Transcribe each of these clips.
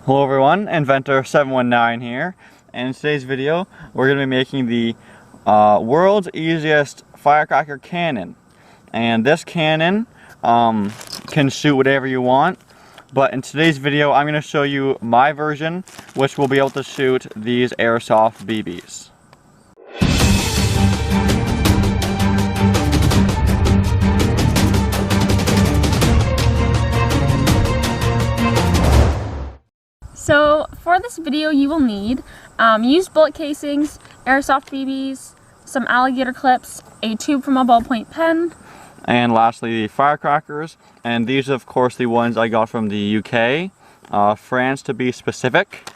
Hello everyone, Inventor719 here, and in today's video we're going to be making the world's easiest firecracker cannon. And this cannon can shoot whatever you want, but in today's video I'm going to show you my version, which will be able to shoot these airsoft BBs. So for this video you will need used bullet casings, airsoft BBs, some alligator clips, a tube from a ballpoint pen, and lastly the firecrackers. And these are of course the ones I got from the UK, France to be specific.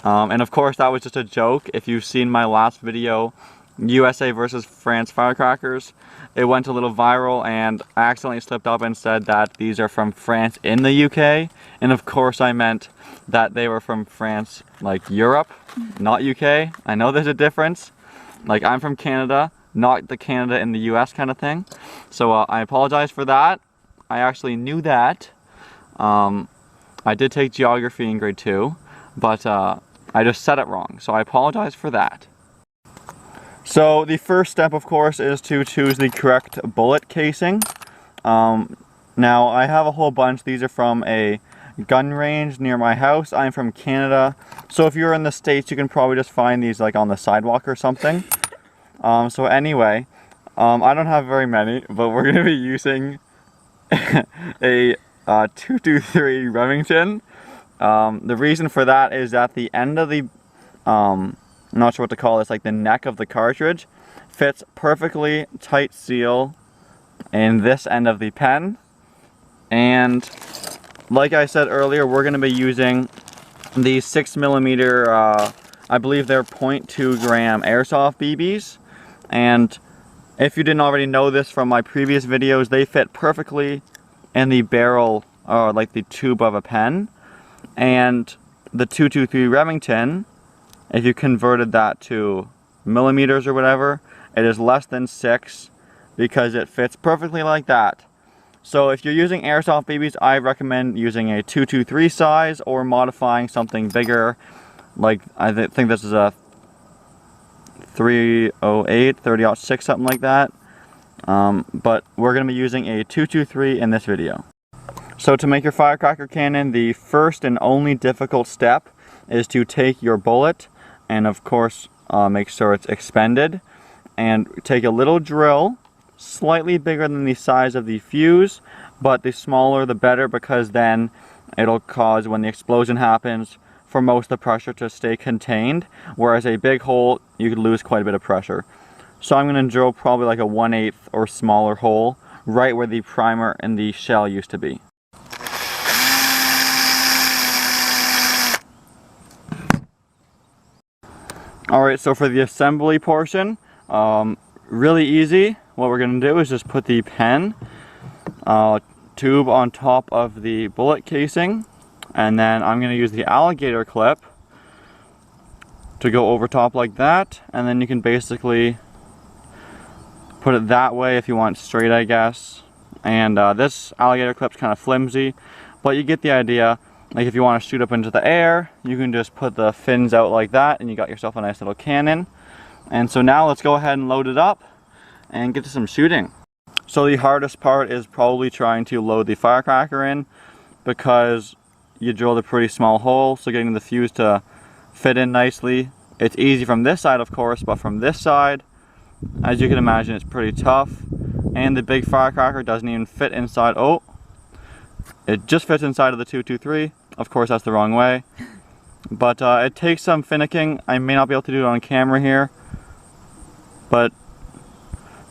And of course that was just a joke. If you've seen my last video, USA versus France firecrackers, it went a little viral and I accidentally slipped up and said that these are from France in the UK, and of course I meant that they were from France, like Europe, not UK. I know there's a difference. Like, I'm from Canada, not the Canada in the US kind of thing. So I apologize for that. I actually knew that. I did take geography in grade 2, but I just said it wrong. So I apologize for that. So the first step, of course, is to choose the correct bullet casing. Now I have a whole bunch. These are from a gun range near my house. I'm from Canada, so if you're in the States you can probably just find these like on the sidewalk or something. So anyway, I don't have very many, but we're going to be using a 223 Remington. The reason for that is that the end of the I'm not sure what to call this, like the neck of the cartridge fits perfectly tight seal in this end of the pen. And like I said earlier, we're going to be using the 6mm, I believe they're 0.2 gram airsoft BBs. And if you didn't already know this from my previous videos, they fit perfectly in the barrel, or like the tube of a pen. And the 223 Remington, if you converted that to millimeters or whatever, it is less than 6 because it fits perfectly like that. So if you're using airsoft BBs, I recommend using a 223 size or modifying something bigger. Like, I think this is a 308, 30-06, something like that. But we're going to be using a 223 in this video. So to make your firecracker cannon, the first and only difficult step is to take your bullet and of course make sure it's expended, and take a little drill slightly bigger than the size of the fuse, but the smaller the better, because then it'll cause, when the explosion happens, for most of the pressure to stay contained, whereas a big hole you could lose quite a bit of pressure. So I'm going to drill probably like a 1/8 or smaller hole right where the primer and the shell used to be. Alright, so for the assembly portion, really easy. What we're going to do is just put the pen tube on top of the bullet casing, and then I'm going to use the alligator clip to go over top like that, and then you can basically put it that way if you want straight, I guess. And this alligator clip's kind of flimsy, but you get the idea. Like, if you want to shoot up into the air, you can just put the fins out like that and you got yourself a nice little cannon. And so now let's go ahead and load it up and get to some shooting. So the hardest part is probably trying to load the firecracker in, because you drilled a pretty small hole, so getting the fuse to fit in nicely. It's easy from this side, of course, but from this side, as you can imagine, it's pretty tough. And the big firecracker doesn't even fit inside. Oh, it just fits inside of the 223. Of course, that's the wrong way. But it takes some finicking. I may not be able to do it on camera here, but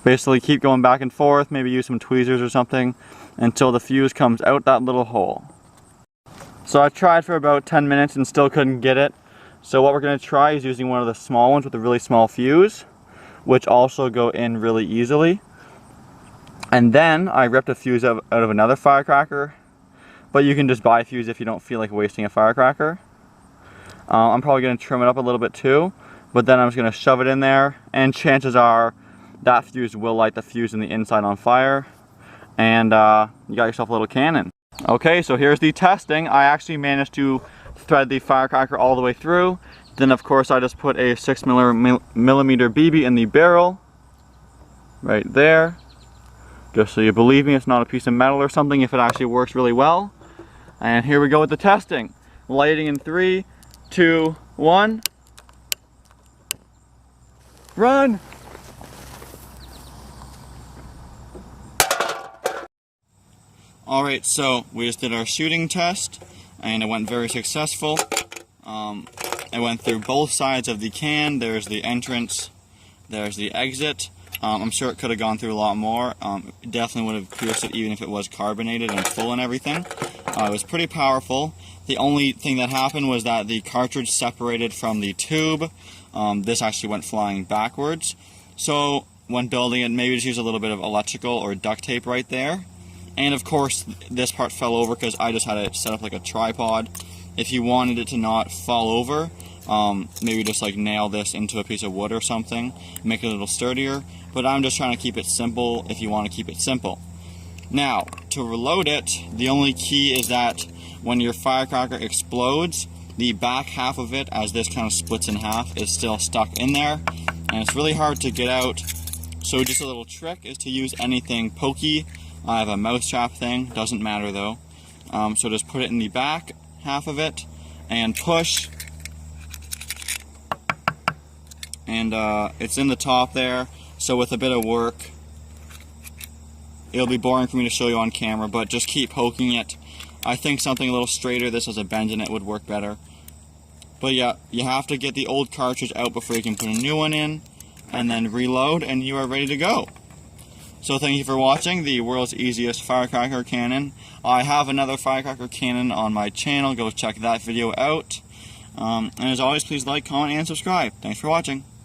basically keep going back and forth, maybe use some tweezers or something until the fuse comes out that little hole. So I tried for about 10 minutes and still couldn't get it. So what we're going to try is using one of the small ones with a really small fuse, which also go in really easily. And then I ripped a fuse out of another firecracker, but you can just buy a fuse if you don't feel like wasting a firecracker. I'm probably going to trim it up a little bit too, but then I'm just going to shove it in there, and chances are that fuse will light the fuse in the inside on fire, and you got yourself a little cannon. Okay, so here's the testing. I actually managed to thread the firecracker all the way through. Then of course I just put a 6mm BB in the barrel, right there. Just so you believe me, it's not a piece of metal or something, if it actually works really well. And here we go with the testing. Lighting in 3, 2, 1. Run! Alright, so we just did our shooting test, and it went very successful. It went through both sides of the can. There's the entrance, there's the exit. I'm sure it could have gone through a lot more. It definitely would have pierced it even if it was carbonated and full and everything. It was pretty powerful. The only thing that happened was that the cartridge separated from the tube. This actually went flying backwards. So when building it, maybe just use a little bit of electrical or duct tape right there. And of course, this part fell over because I just had it set up like a tripod. If you wanted it to not fall over, maybe just like nail this into a piece of wood or something, make it a little sturdier. But I'm just trying to keep it simple if you want to keep it simple. Now, to reload it, the only key is that when your firecracker explodes, the back half of it, as this kind of splits in half, is still stuck in there. And it's really hard to get out. So just a little trick is to use anything pokey. I have a mousetrap thing, doesn't matter though. So just put it in the back half of it and push. And it's in the top there, so with a bit of work, it'll be boring for me to show you on camera, but just keep poking it. I think something a little straighter, this has a bend in it, would work better. But yeah, you have to get the old cartridge out before you can put a new one in, and then reload, and you are ready to go. So thank you for watching the world's easiest firecracker cannon. I have another firecracker cannon on my channel, go check that video out. And as always, please like, comment, and subscribe. Thanks for watching.